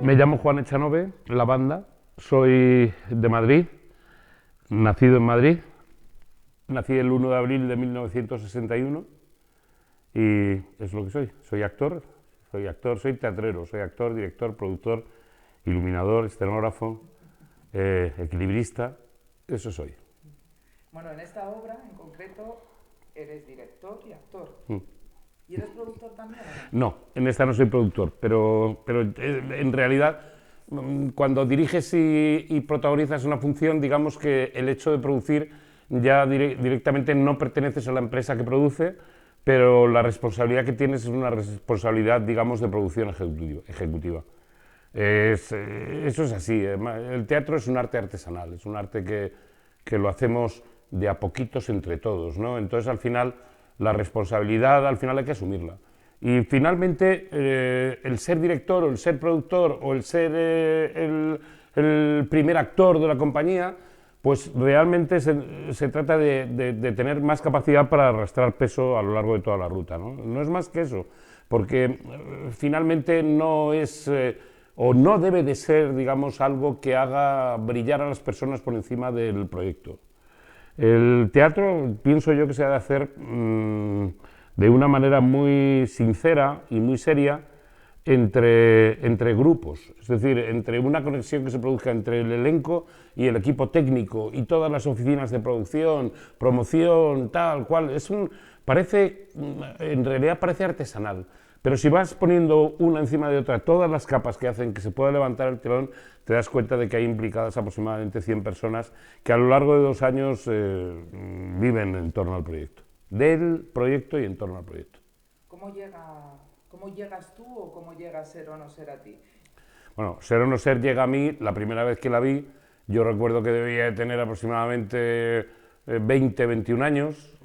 Me llamo Juan Echanove, la banda, soy de Madrid, nacido en Madrid, nací el 1 de abril de 1961 y es lo que soy actor, soy teatrero, soy actor, director, productor, iluminador, escenógrafo, equilibrista, eso soy. Bueno, en esta obra en concreto eres director y actor. Mm. ¿Y eres productor también? No, en esta no soy productor, pero en realidad cuando diriges y protagonizas una función, digamos que el hecho de producir ya directamente no perteneces a la empresa que produce, pero la responsabilidad que tienes es una responsabilidad, digamos, de producción ejecutiva. Eso es así. El teatro es un arte artesanal, es un arte que lo hacemos de a poquitos entre todos, ¿no? Entonces, al final, la responsabilidad, al final hay que asumirla. Y finalmente, el ser director o el ser productor o el ser el primer actor de la compañía, pues realmente se trata de tener más capacidad para arrastrar peso a lo largo de toda la ruta, ¿no? No es más que eso, porque finalmente no es o no debe de ser, digamos, algo que haga brillar a las personas por encima del proyecto. El teatro pienso yo que se ha de hacer de una manera muy sincera y muy seria entre grupos, es decir, entre una conexión que se produzca entre el elenco y el equipo técnico y todas las oficinas de producción, promoción, tal cual. En realidad parece artesanal, pero si vas poniendo una encima de otra todas las capas que hacen que se pueda levantar el telón, te das cuenta de que hay implicadas aproximadamente 100 personas que a lo largo de 2 años viven en torno al proyecto, del proyecto y en torno al proyecto. ¿Cómo llegas tú o cómo llega Ser o no ser a ti? Bueno, Ser o no ser llega a mí, la primera vez que la vi, yo recuerdo que debía de tener aproximadamente 20, 21 años.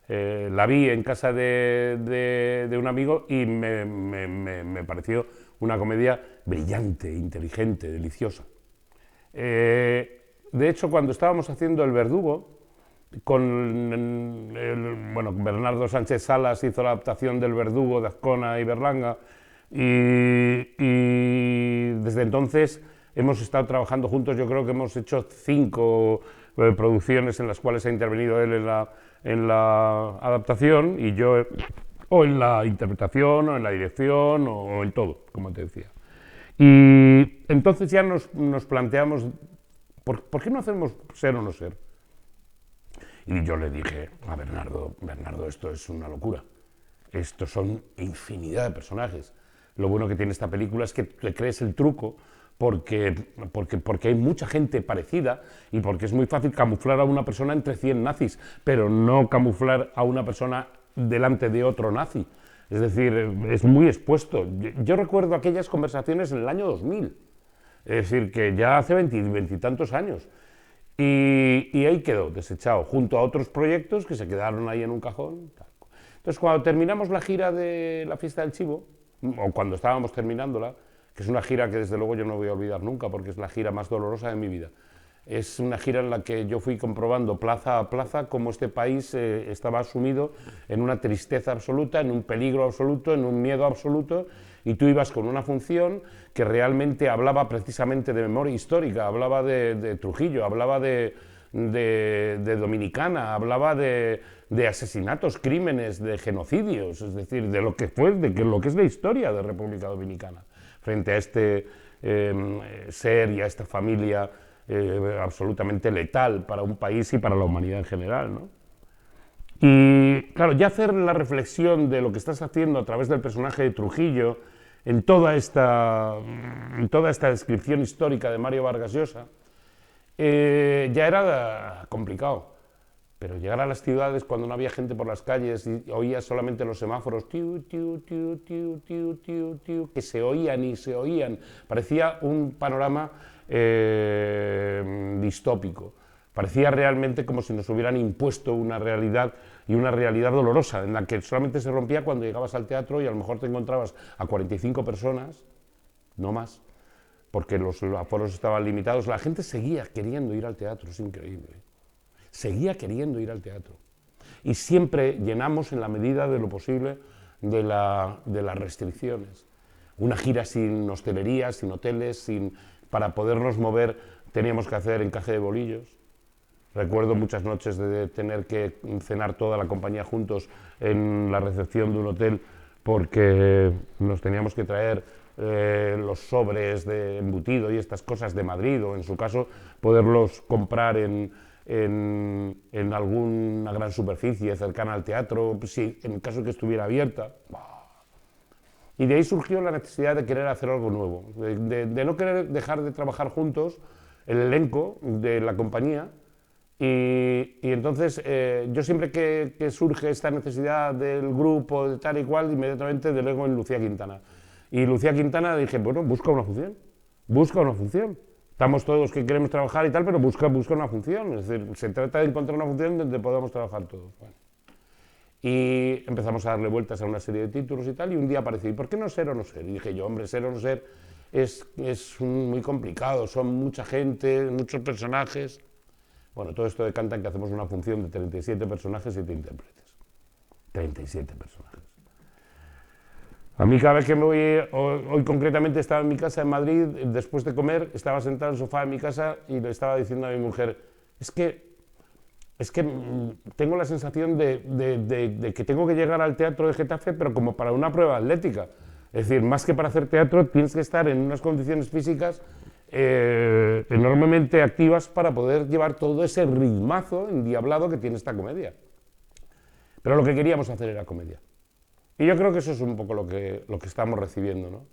La vi en casa de un amigo y me pareció una comedia brillante, inteligente, deliciosa. De hecho, cuando estábamos haciendo El Verdugo, bueno, Bernardo Sánchez Salas hizo la adaptación del Verdugo de Azcona y Berlanga y desde entonces hemos estado trabajando juntos. Yo creo que hemos hecho 5 producciones en las cuales ha intervenido él en la adaptación y yo o en la interpretación o en la dirección o en todo, como te decía. Y entonces ya nos planteamos, ¿por qué no hacemos Ser o no ser? Y yo le dije a Bernardo, esto es una locura. Estos son infinidad de personajes. Lo bueno que tiene esta película es que te crees el truco porque hay mucha gente parecida y porque es muy fácil camuflar a una persona entre 100 nazis, pero no camuflar a una persona delante de otro nazi. Es decir, es muy expuesto. Yo recuerdo aquellas conversaciones en el año 2000, es decir, que ya hace 20 y tantos años. Y ahí quedó, desechado, junto a otros proyectos que se quedaron ahí en un cajón. Entonces, cuando terminamos la gira de la Fiesta del Chivo, o cuando estábamos terminándola, que es una gira que desde luego yo no voy a olvidar nunca, porque es la gira más dolorosa de mi vida. Es una gira en la que yo fui comprobando plaza a plaza cómo este país estaba sumido en una tristeza absoluta, en un peligro absoluto, en un miedo absoluto, y tú ibas con una función que realmente hablaba precisamente de memoria histórica, hablaba de Trujillo, hablaba de Dominicana, hablaba de asesinatos, crímenes, de genocidios, es decir, de lo que es la historia de República Dominicana, frente a este ser y a esta familia absolutamente letal para un país y para la humanidad en general, ¿no? Y claro, ya hacer la reflexión de lo que estás haciendo a través del personaje de Trujillo en toda esta descripción histórica de Mario Vargas Llosa ya era complicado. Pero llegar a las ciudades cuando no había gente por las calles y oías solamente los semáforos tiu, tiu, tiu, tiu, tiu, tiu, tiu, que se oían y se oían, parecía un panorama distópico. Parecía realmente como si nos hubieran impuesto una realidad y una realidad dolorosa, en la que solamente se rompía cuando llegabas al teatro y a lo mejor te encontrabas a 45 personas, no más, porque los aforos estaban limitados. La gente seguía queriendo ir al teatro, es increíble. Seguía queriendo ir al teatro. Y siempre llenamos en la medida de lo posible de las restricciones. una gira sin hostelería, sin hoteles, para podernos mover teníamos que hacer encaje de bolillos. Recuerdo muchas noches de tener que cenar toda la compañía juntos en la recepción de un hotel porque nos teníamos que traer los sobres de embutido y estas cosas de Madrid, o en su caso poderlos comprar en alguna gran superficie cercana al teatro, sí, en el caso de que estuviera abierta. Y de ahí surgió la necesidad de querer hacer algo nuevo, de no querer dejar de trabajar juntos el elenco de la compañía. Y entonces yo siempre que surge esta necesidad del grupo, de tal y cual, inmediatamente delego en Lucía Quintana. Y Lucía Quintana dije, bueno, busca una función, busca una función. Estamos todos que queremos trabajar y tal, pero busca una función. Es decir, se trata de encontrar una función donde podamos trabajar todos. Bueno. Y empezamos a darle vueltas a una serie de títulos y tal, y un día apareció, ¿y por qué no ser o no ser? Y dije yo, hombre, ser o no ser es muy complicado, son mucha gente, muchos personajes. Bueno, todo esto decanta en que hacemos una función de 37 personajes y 7 intérpretes. 37 personajes. A mí cada vez que me voy, hoy concretamente estaba en mi casa en Madrid, después de comer, estaba sentado en el sofá de mi casa y le estaba diciendo a mi mujer, es que tengo la sensación de que tengo que llegar al teatro de Getafe, pero como para una prueba atlética. Es decir, más que para hacer teatro, tienes que estar en unas condiciones físicas enormemente activas para poder llevar todo ese ritmazo endiablado que tiene esta comedia. Pero lo que queríamos hacer era comedia. Y yo creo que eso es un poco lo que estamos recibiendo, ¿no?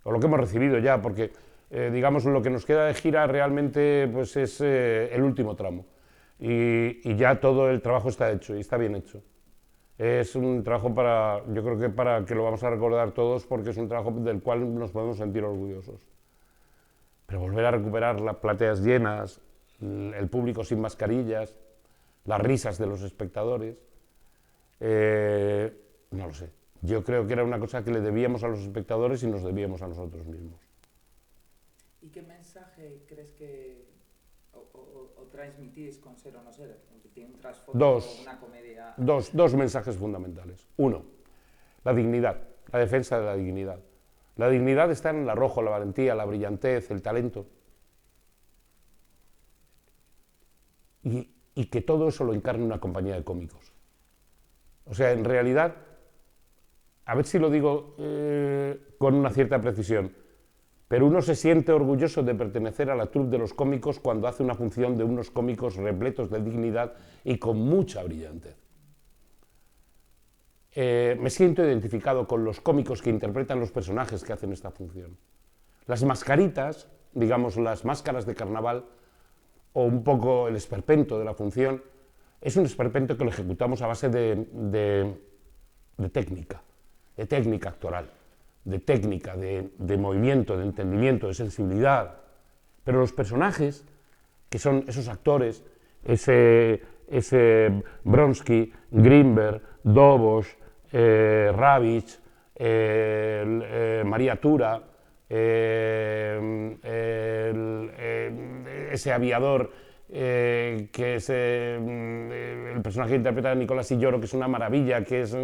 O lo que hemos recibido ya, porque digamos lo que nos queda de gira realmente pues, es el último tramo. Y ya todo el trabajo está hecho y está bien hecho. Es un trabajo yo creo que para que lo vamos a recordar todos, porque es un trabajo del cual nos podemos sentir orgullosos. Pero volver a recuperar las plateas llenas, el público sin mascarillas, las risas de los espectadores, no lo sé. Yo creo que era una cosa que le debíamos a los espectadores y nos debíamos a nosotros mismos. ¿Y qué mensaje crees que o transmitís con Ser o no ser? ¿Tiene un trasfondo, una comedia? Dos mensajes fundamentales. Uno, la dignidad, la defensa de la dignidad. La dignidad está en el arrojo, la valentía, la brillantez, el talento. Y que todo eso lo encarne una compañía de cómicos. O sea, en realidad, a ver si lo digo con una cierta precisión, pero uno se siente orgulloso de pertenecer a la troupe de los cómicos cuando hace una función de unos cómicos repletos de dignidad y con mucha brillantez. Me siento identificado con los cómicos que interpretan los personajes que hacen esta función. Las mascaritas, digamos las máscaras de carnaval, o un poco el esperpento de la función, es un esperpento que lo ejecutamos a base de técnica actoral, de técnica, de movimiento, de entendimiento, de sensibilidad. Pero los personajes, que son esos actores, ese Bronsky, Grinberg, Dobosh, Ravich, María Tura, ese aviador que es el personaje que interpreta a Nicolás Silloro, que es una maravilla, que es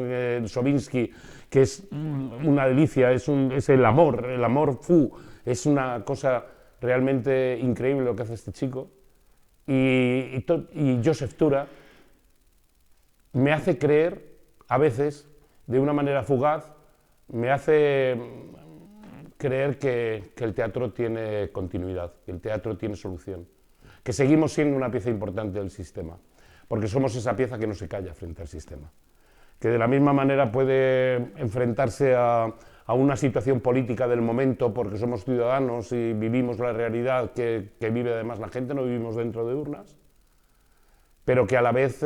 Sobinsky, que es una delicia, es el amor fu, es una cosa realmente increíble lo que hace este chico. Y Joseph Tura me hace creer, a veces, de una manera fugaz, me hace creer que el teatro tiene continuidad, que el teatro tiene solución, que seguimos siendo una pieza importante del sistema, porque somos esa pieza que no se calla frente al sistema, que de la misma manera puede enfrentarse a una situación política del momento porque somos ciudadanos y vivimos la realidad que vive además la gente, no vivimos dentro de urnas, pero que a la vez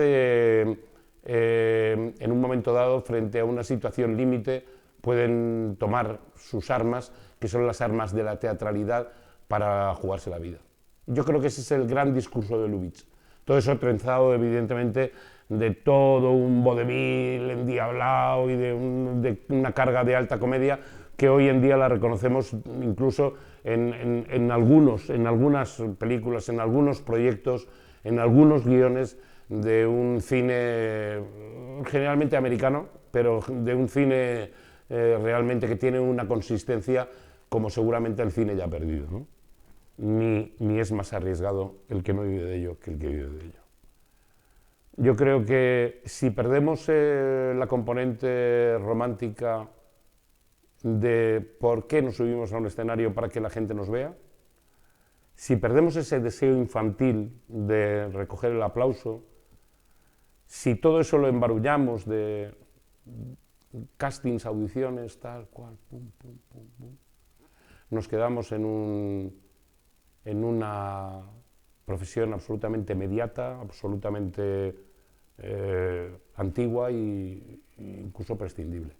en un momento dado, frente a una situación límite, pueden tomar sus armas, que son las armas de la teatralidad, para jugarse la vida. Yo creo que ese es el gran discurso de Lubitsch. Todo eso trenzado, evidentemente, de todo un vodevil endiablado y de una carga de alta comedia que hoy en día la reconocemos incluso en algunas películas, en algunos proyectos, en algunos guiones de un cine generalmente americano, pero de un cine realmente que tienen una consistencia como seguramente el cine ya ha perdido, ¿no? Ni es más arriesgado el que no vive de ello que el que vive de ello. Yo creo que si perdemos la componente romántica de por qué nos subimos a un escenario para que la gente nos vea, si perdemos ese deseo infantil de recoger el aplauso, si todo eso lo embarullamos de castings, audiciones, tal cual, pum, pum, pum, pum, nos quedamos en una profesión absolutamente mediata, absolutamente antigua e incluso prescindible.